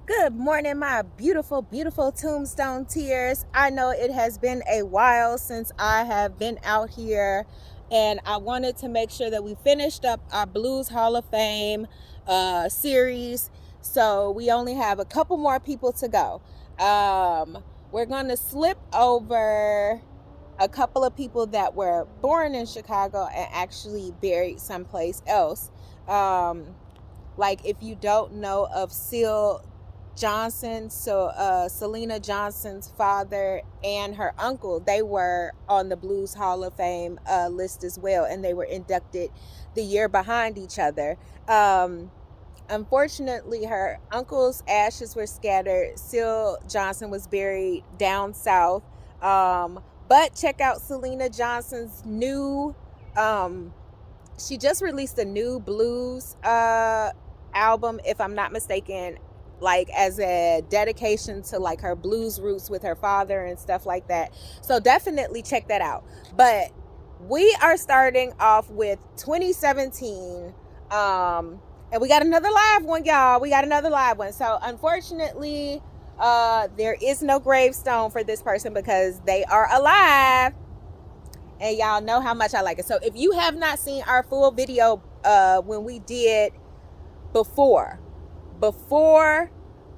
Good morning, my beautiful, beautiful tombstone tears. I know it has been a while since I have been out here, and I wanted to make sure that we finished up our Blues Hall of Fame series. So we only have a couple more people to go. We're going to slip over a couple of people that were born in Chicago and actually buried someplace else. Like if you don't know of Seal Johnson, so Selena Johnson's father and her uncle, they were on the Blues Hall of Fame list as well, and they were inducted the year behind each other. Unfortunately, her uncle's ashes were scattered. Seal Johnson was buried down south. But check out Selena Johnson's new she just released a new blues album, if I'm not mistaken, like as a dedication to like her blues roots with her father and stuff like that. So definitely check that out. But we are starting off with 2017. And we got another live one, y'all. We got another live one. So unfortunately, there is no gravestone for this person because they are alive, and y'all know how much I like it. So if you have not seen our full video when we did before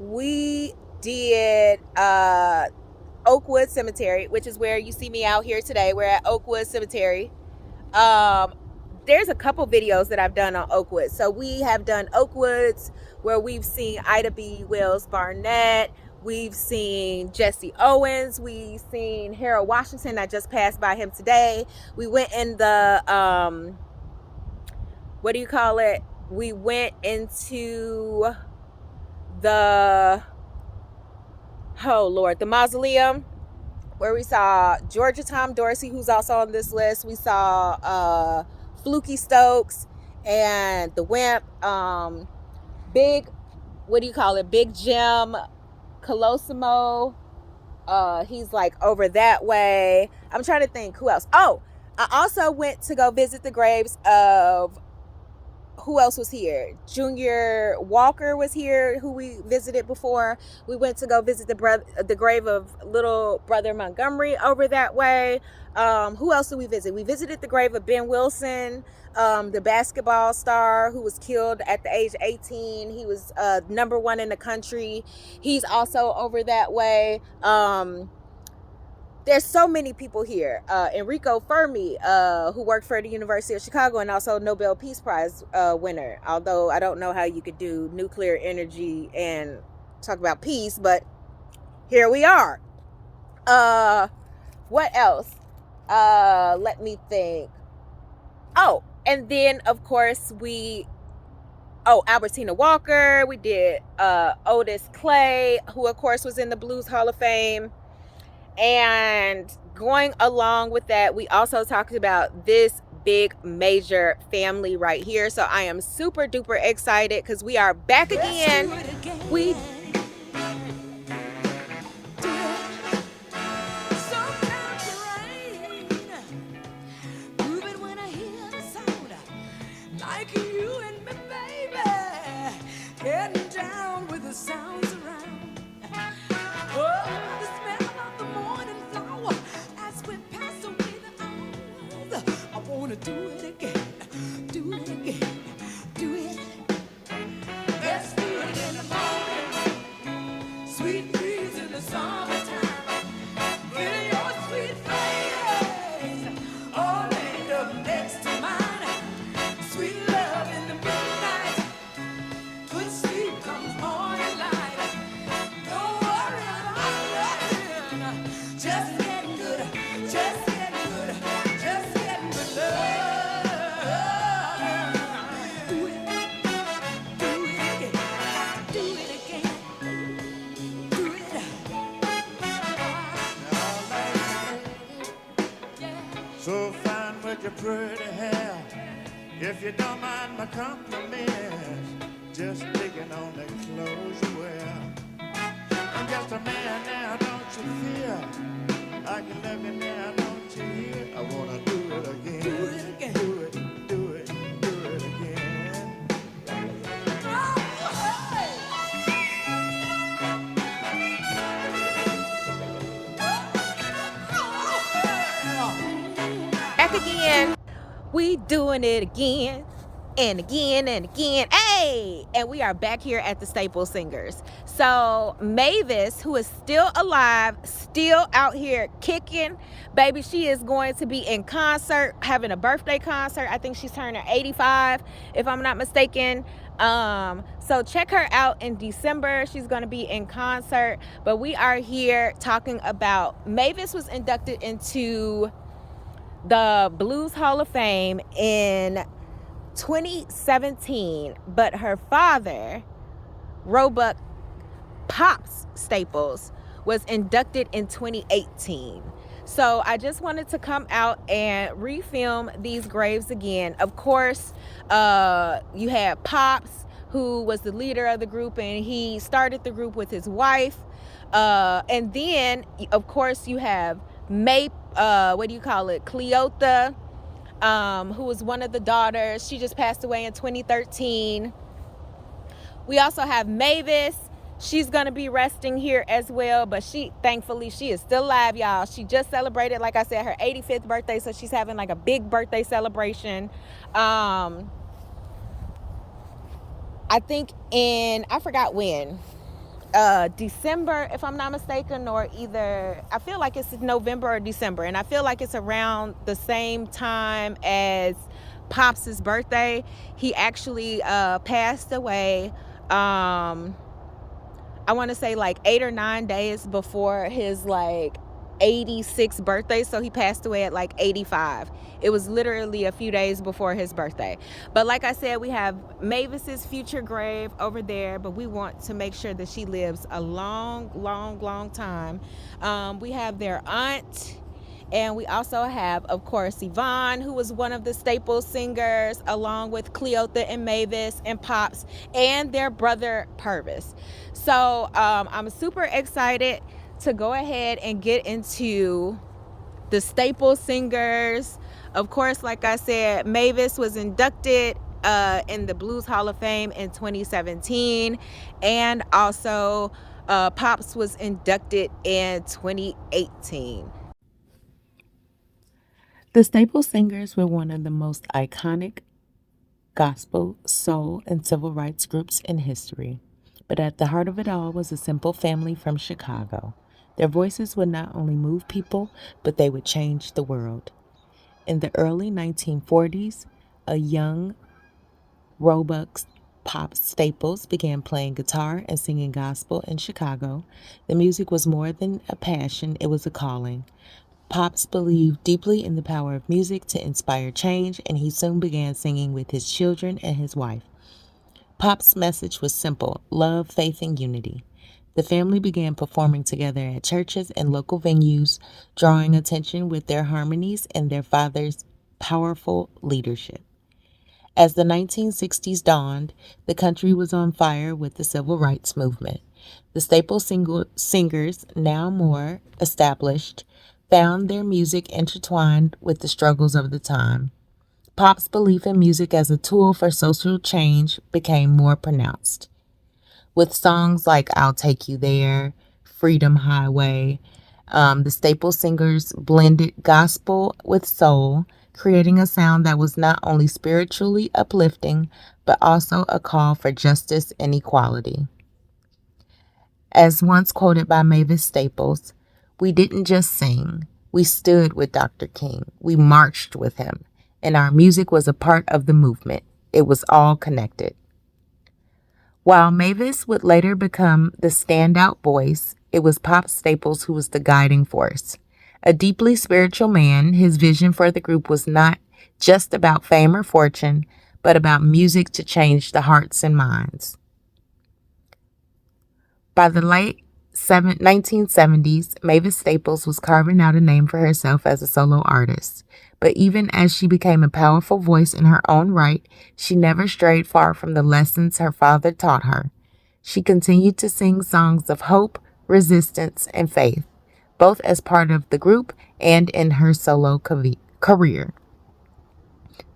we did Oakwood Cemetery, which is where you see me out here today. We're at Oakwood Cemetery. There's a couple videos that I've done on Oakwood. So we have done Oakwoods where we've seen Ida B. Wells Barnett. We've seen Jesse Owens. We've seen Harold Washington. I just passed by him today. We went in the, what do you call it? We went into the, oh Lord, the mausoleum where we saw Georgia Tom Dorsey, who's also on this list. We saw Fluky Stokes and the Wimp. Big, what do you call it? Big Jim Colosimo. He's like over that way. I'm trying to think who else. Oh, I also went to go visit the graves of, who else was here? Junior Walker was here, who we visited before. We went to go visit the grave of little brother Montgomery over that way. Who else did we visit? We visited the grave of Ben Wilson, the basketball star who was killed at the age of 18. He was number one in the country. He's also over that way. There's so many people here. Enrico Fermi, who worked for the University of Chicago and also Nobel Peace Prize winner. Although I don't know how you could do nuclear energy and talk about peace, but here we are. What else? Let me think. Oh, and then of course Albertina Walker. We did Otis Clay, who of course was in the Blues Hall of Fame. And going along with that, we also talked about this big major family right here. So I am super duper excited because we are back again. We sounds around. Oh, the smell of the morning flower as we pass away the hours. I wanna do it again, do it again, do it. Let's do it in the morning. Sweet breeze in the summertime. In your sweet face, all laid up next to mine. Sweet love in the midnight. Good sleep comes on. Just getting good, just getting good, just getting good love. Do it again, do it again, do it. So fine with your pretty hair, if you don't mind my compliments, just picking on the clothes you wear. I'm just a man now, don't you fear? I can live in there, don't you hear? I wanna do it again. Do it again. Do it, do it, do it again. Oh, hey. We doing it again and again and again. Hey! And we are back here at the Staple Singers. So Mavis, who is still alive, still out here kicking, baby, she is going to be in concert, having a birthday concert. I think she's turning 85, if I'm not mistaken. So check her out in December. She's going to be in concert. But we are here talking about Mavis was inducted into the Blues Hall of Fame in 2017, but her father, Roebuck Pops Staples, was inducted in 2018. So I just wanted to come out and refilm these graves again. Of course, you had Pops, who was the leader of the group, and he started the group with his wife. And then, of course, you have Cleota, who was one of the daughters. She just passed away in 2013. We also have Mavis. She's going to be resting here as well, but thankfully, she is still alive, y'all. She just celebrated, like I said, her 85th birthday, so she's having like a big birthday celebration. I think I forgot when, December, if I'm not mistaken, or I feel like it's November or December, and I feel like it's around the same time as Pops' birthday. He actually passed away, I want to say like 8 or 9 days before his like 86th birthday. So he passed away at like 85. It was literally a few days before his birthday. But like I said, we have Mavis's future grave over there, but we want to make sure that she lives a long, long, long time. We have their aunt. And we also have, of course, Yvonne, who was one of the staple singers, along with Cleota and Mavis and Pops and their brother Purvis. So I'm super excited to go ahead and get into the staple singers. Of course, like I said, Mavis was inducted in the Blues Hall of Fame in 2017, and also Pops was inducted in 2018. The Staple Singers were one of the most iconic gospel, soul, and civil rights groups in history. But at the heart of it all was a simple family from Chicago. Their voices would not only move people, but they would change the world. In the early 1940s, a young Roebuck Pop Staples began playing guitar and singing gospel in Chicago. The music was more than a passion, it was a calling. Pops believed deeply in the power of music to inspire change, and he soon began singing with his children and his wife. Pop's message was simple: love, faith, and unity. The family began performing together at churches and local venues, drawing attention with their harmonies and their father's powerful leadership. As the 1960s dawned, the country was on fire with the civil rights movement. The Staple Singers, now more established, found their music intertwined with the struggles of the time. Pop's belief in music as a tool for social change became more pronounced. With songs like I'll Take You There, Freedom Highway, the Staple Singers blended gospel with soul, creating a sound that was not only spiritually uplifting, but also a call for justice and equality. As once quoted by Mavis Staples, "We didn't just sing, we stood with Dr. King, we marched with him, and our music was a part of the movement. It was all connected." While Mavis would later become the standout voice, it was Pop Staples who was the guiding force. A deeply spiritual man, his vision for the group was not just about fame or fortune, but about music to change the hearts and minds. By the late 1970s, Mavis Staples was carving out a name for herself as a solo artist. But even as she became a powerful voice in her own right, she never strayed far from the lessons her father taught her. She continued to sing songs of hope, resistance, and faith, both as part of the group and in her solo career.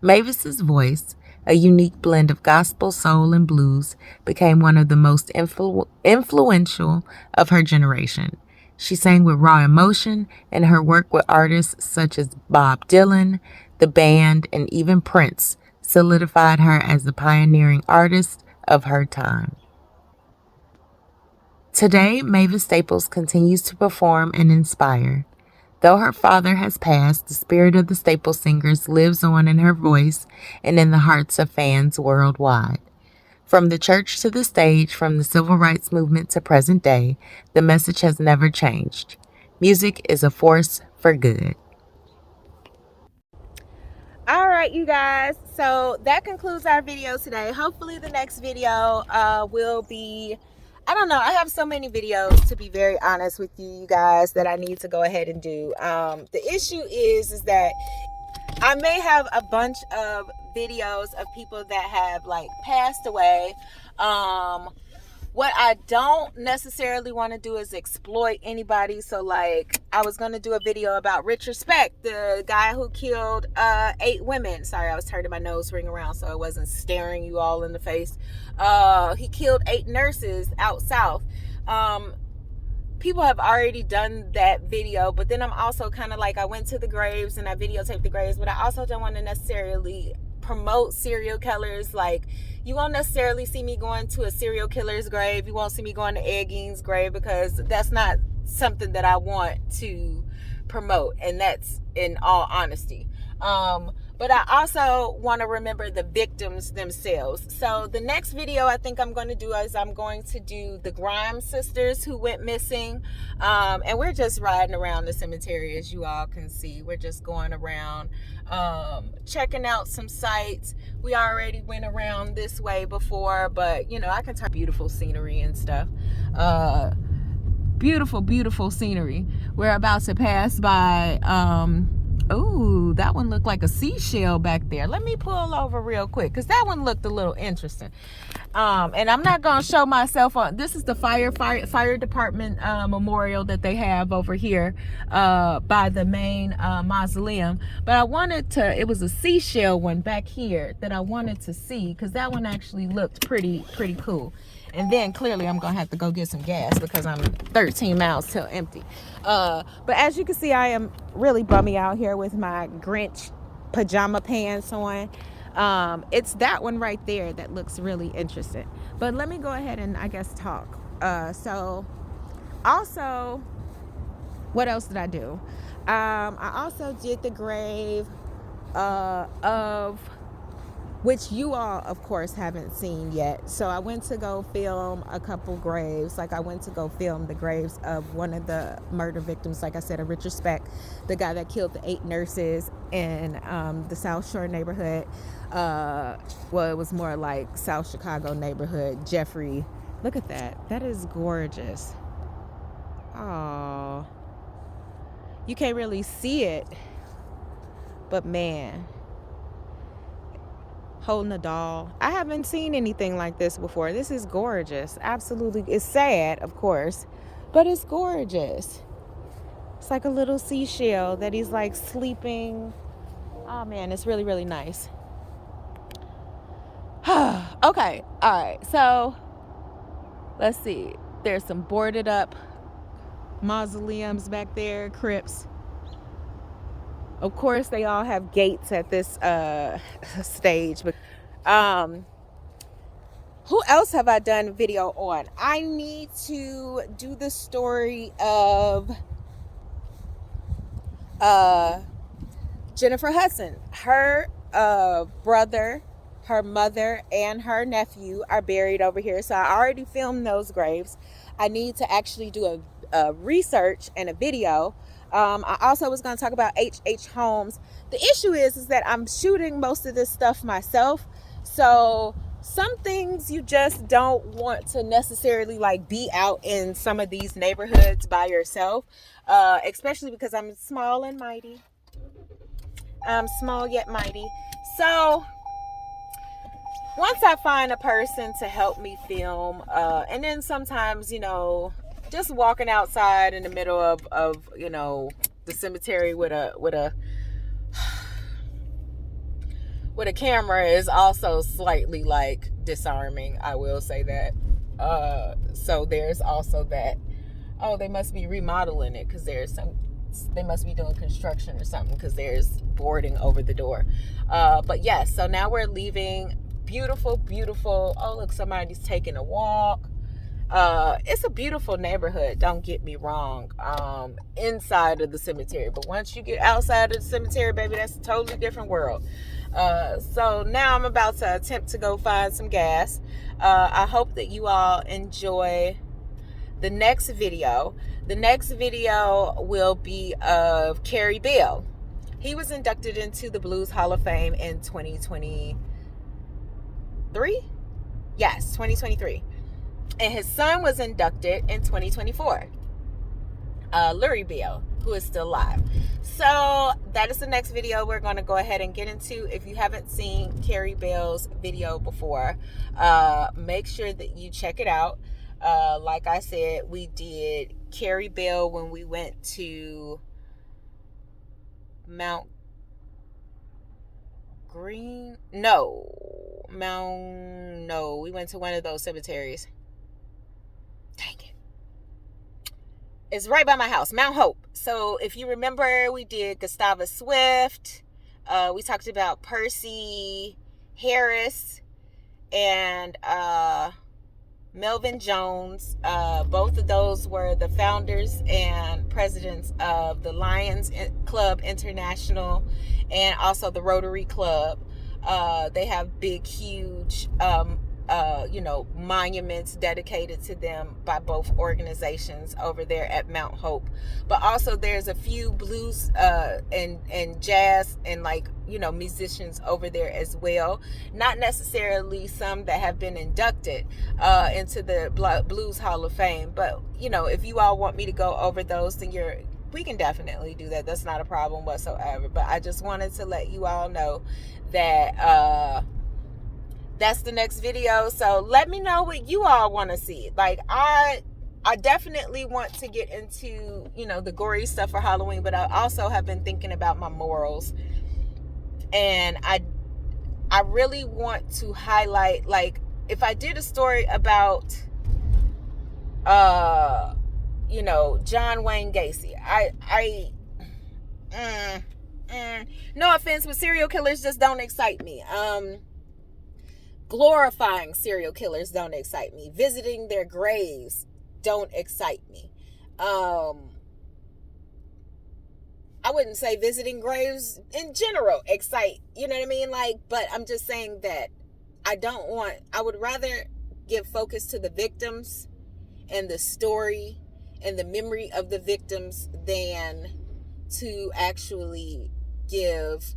Mavis's voice, a unique blend of gospel, soul, and blues, became one of the most influential of her generation. She sang with raw emotion, and her work with artists such as Bob Dylan, The band, and even Prince solidified her as the pioneering artist of her time. Today, Mavis Staples continues to perform and inspire. Though her father has passed, the spirit of the Staples singers lives on in her voice and in the hearts of fans worldwide. From the church to the stage, from the civil rights movement to present day, the message has never changed. Music is a force for good. All right, you guys, so that concludes our video today. Hopefully the next video will be, I don't know, I have so many videos, to be very honest with you guys, that I need to go ahead and do. The issue is that I may have a bunch of videos of people that have like passed away. What I don't necessarily want to do is exploit anybody. So like, I was going to do a video about Richard Speck, the guy who killed 8 women. Sorry, I was turning my nose ring around so I wasn't staring you all in the face. He killed 8 nurses out south. People have already done that video, but then I'm also kind of like, I went to the graves and I videotaped the graves, but I also don't want to necessarily promote serial killers. Like, you won't necessarily see me going to a serial killer's grave. You won't see me going to Ed Gein's grave, because that's not something that I want to promote, and that's in all honesty. But I also want to remember the victims themselves. So the next video I think I'm going to do is I'm going to do the Grimes sisters who went missing. And we're just riding around the cemetery, as you all can see. We're just going around, checking out some sites. We already went around this way before, but you know, I can talk beautiful scenery and stuff. Beautiful scenery. We're about to pass by, ooh, that one looked like a seashell back there. Let me pull over real quick, because that one looked a little interesting. And I'm not going to show myself on. This is the fire department memorial that they have over here by the main mausoleum. But I wanted to, it was a seashell one back here that I wanted to see, because that one actually looked pretty cool. And then clearly I'm gonna have to go get some gas, because I'm 13 miles till empty. But as you can see, I am really bummy out here with my Grinch pajama pants on. It's that one right there that looks really interesting. But let me go ahead and I guess talk. So also, what else did I do? I also did the grave of, which you all, of course, haven't seen yet. So I went to go film a couple graves. Like, I went to go film the graves of one of the murder victims, like I said, of Richard Speck, the guy that killed the 8 nurses in the South Shore neighborhood. Well, it was more like South Chicago neighborhood. Jeffrey, look at that. That is gorgeous. Oh, you can't really see it, but man, holding a doll. I haven't seen anything like this before. This is gorgeous. Absolutely. It's sad, of course, but it's gorgeous. It's like a little seashell that he's like sleeping. Oh man, it's really nice. Okay, all right, so let's see. There's some boarded up mausoleums back there, crypts. Of course, they all have gates at this stage. But who else have I done a video on? I need to do the story of Jennifer Hudson. Her brother, her mother, and her nephew are buried over here. So I already filmed those graves. I need to actually do a research and a video. I also was going to talk about H.H. Holmes. The issue is that I'm shooting most of this stuff myself. So some things you just don't want to necessarily like be out in some of these neighborhoods by yourself. Especially because I'm small and mighty. I'm small yet mighty. So once I find a person to help me film, and then sometimes, you know, just walking outside in the middle of you know, the cemetery with a camera is also slightly like disarming, I will say that. So there's also that. Oh, they must be remodeling it, because there's some They must be doing construction or something because there's boarding over the door. But yes, so now we're leaving. Beautiful, beautiful. Oh, look, somebody's taking a walk. It's a beautiful neighborhood, don't get me wrong, inside of the cemetery. But once you get outside of the cemetery, baby, that's a totally different world. So now I'm about to attempt to go find some gas. I hope that you all enjoy the next video. The next video will be of Carrie Bell. He was inducted into the Blues Hall of Fame in 2023. Yes, 2023. And his son was inducted in 2024. Lurie Bell, who is still alive. So that is the next video we're going to go ahead and get into. If you haven't seen Carrie Bell's video before, make sure that you check it out. Like I said, we did Carrie Bell when we went to Mount Green. No, we went to one of those cemeteries. Dang it. It's right by my house, Mount Hope. So if you remember, we did Gustavus Swift. We talked about Percy Harris and Melvin Jones. Both of those were the founders and presidents of the Lions Club International and also the Rotary Club. They have big, huge monuments dedicated to them by both organizations over there at Mount Hope. But also there's a few blues and jazz and musicians over there as well. Not necessarily some that have been inducted into the Blues Hall of Fame. But, if you all want me to go over those, then we can definitely do that. That's not a problem whatsoever. But I just wanted to let you all know that that's the next video. So let me know what you all want to see. I definitely want to get into, the gory stuff for Halloween, but I also have been thinking about my morals. And I really want to highlight, if I did a story about, John Wayne Gacy, no offense, but serial killers just don't excite me. Glorifying serial killers don't excite me. Visiting their graves don't excite me. I wouldn't say visiting graves in general excite, you know what I mean? But I'm just saying that I would rather give focus to the victims and the story and the memory of the victims than to actually give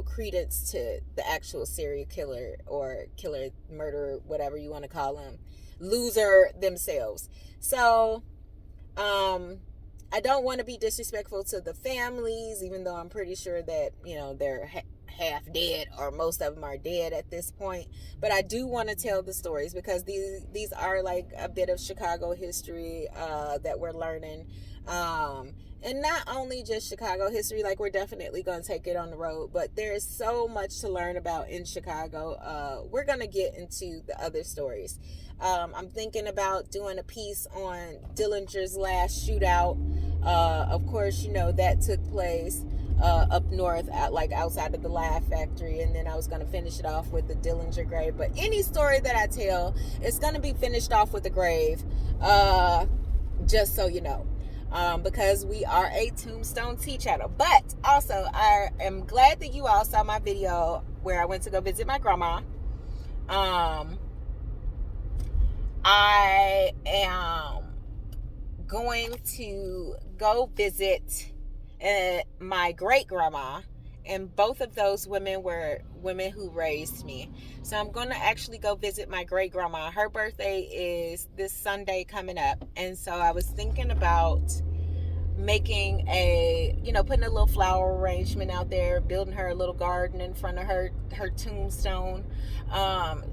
credence to the actual serial killer or killer, murderer, whatever you want to call them, loser themselves. So, I don't want to be disrespectful to the families, even though I'm pretty sure that, they're half dead or most of them are dead at this point. But I do want to tell the stories because these are a bit of Chicago history that we're learning. And not only just Chicago history, we're definitely going to take it on the road, but there is so much to learn about in Chicago. We're going to get into the other stories. I'm thinking about doing a piece on Dillinger's last shootout. Of course, that took place up north at outside of the Laugh Factory, and then I was going to finish it off with the Dillinger grave. But any story that I tell, it's going to be finished off with a grave, just so you know. Because we are a Tombstone Tea channel. But also, I am glad that you all saw my video where I went to go visit my grandma. I am going to go visit my great grandma, and both of those women were women who raised me. So I'm going to actually go visit my great grandma. Her birthday is this Sunday coming up, and so I was thinking about making putting a little flower arrangement out there, building her a little garden in front of her tombstone.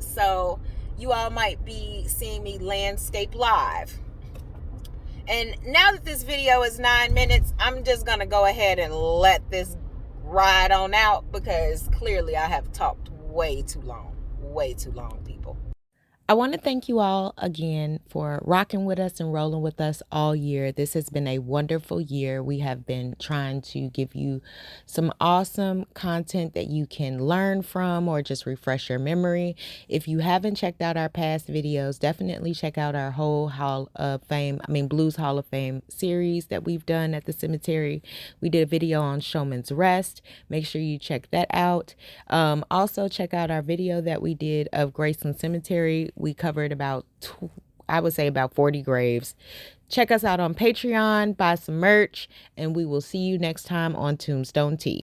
So you all might be seeing me landscape live. And now that this video is 9 minutes, I'm just gonna go ahead and let this ride on out because clearly I have talked way too long, people. I want to thank you all again for rocking with us and rolling with us all year. This has been a wonderful year. We have been trying to give you some awesome content that you can learn from or just refresh your memory. If you haven't checked out our past videos, definitely check out our whole Blues Hall of Fame series that we've done at the cemetery. We did a video on Showman's Rest. Make sure you check that out. Also, check out our video that we did of Graceland Cemetery. We covered about 40 graves. Check us out on Patreon, buy some merch, and we will see you next time on Tombstone Tea.